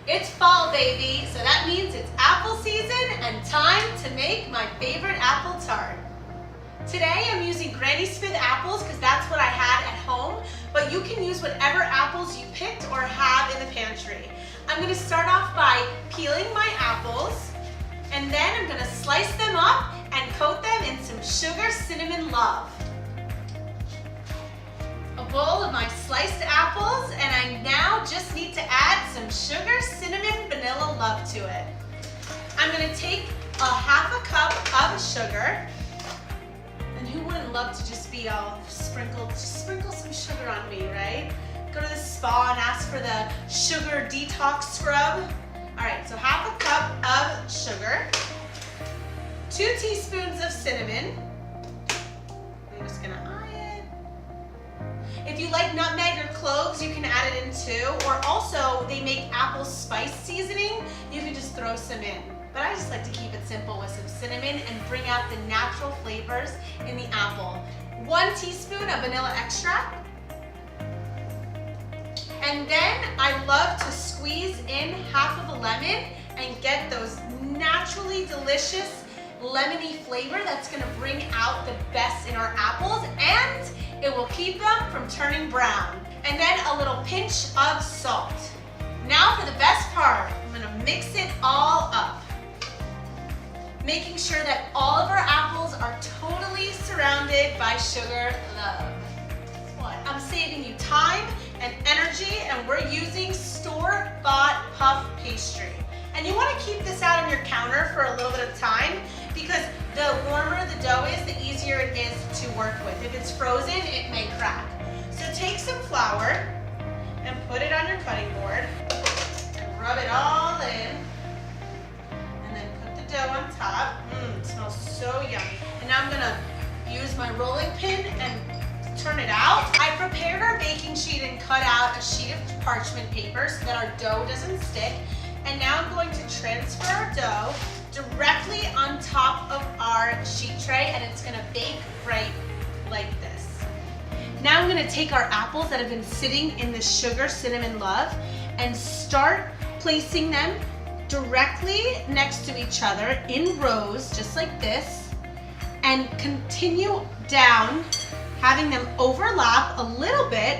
It's fall, baby, so that means it's apple season and time to make my favorite apple tart. Today I'm using Granny Smith apples because that's what I had at home, but you can use whatever apples you picked or have in the pantry. I'm going to start off by peeling my apples, and then I'm going to slice them up and coat them in some sugar cinnamon love. A bowl of my sliced apples, and I now just need to add some sugar cinnamon vanilla love to it. I'm going to take a half a cup of sugar, and who wouldn't love to just be all sprinkled, just sprinkle some sugar on me, right? Go to the spa and ask for the sugar detox scrub. All right, so half a cup of sugar, 2 teaspoons of cinnamon. I'm just gonna eye it. If you like nutmeg or cloves, you can add it in too, or also they make apple spice seasoning. You can just throw some in. But I just like to keep it simple with some cinnamon and bring out the natural flavors in the apple. 1 teaspoon of vanilla extract. And then I love to squeeze in half of a lemon and get those naturally delicious lemony flavor that's gonna bring out the best in our apples, and it will keep them from turning brown. And then a little pinch of salt. Now for the best part, I'm gonna mix it all up, making sure that all of our apples are totally surrounded by sugar love. What? I'm saving you time and energy, and we're using store-bought puff pastry. And you want to keep this out on your counter for a little bit of time, because the warmer the dough is, the easier it is to work with. If it's frozen, it may crack. So take some flour and put it on your cutting board and rub it all in. And then put the dough on top. It smells so yummy. And now I'm gonna use my rolling pin and turn it out. I prepared our baking sheet and cut out a sheet of parchment paper so that our dough doesn't stick. And now I'm going to transfer our dough directly on top of our sheet tray, and it's gonna bake right like this. Now I'm gonna take our apples that have been sitting in the sugar cinnamon love and start placing them directly next to each other in rows, just like this, and continue down, having them overlap a little bit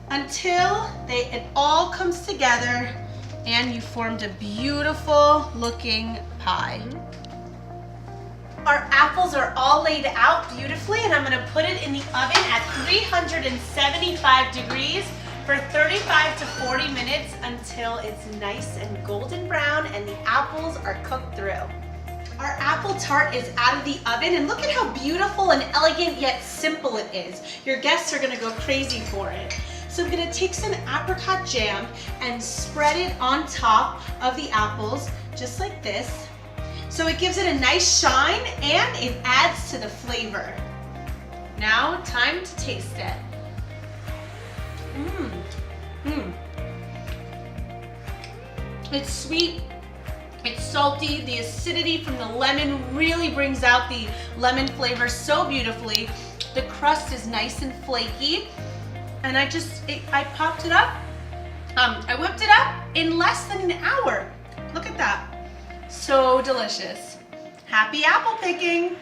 until it all comes together and you formed a beautiful looking pie. Our apples are all laid out beautifully, and I'm gonna put it in the oven at 375 degrees for 35 to 40 minutes until it's nice and golden brown and the apples are cooked through. Our apple tart is out of the oven, and look at how beautiful and elegant yet simple it is. Your guests are gonna go crazy for it. So I'm gonna take some apricot jam and spread it on top of the apples, just like this. So it gives it a nice shine and it adds to the flavor. Now, time to taste it. It's sweet, it's salty, the acidity from the lemon really brings out the lemon flavor so beautifully. The crust is nice and flaky. And I popped it up. I whipped it up in less than an hour. Look at that. So delicious. Happy apple picking.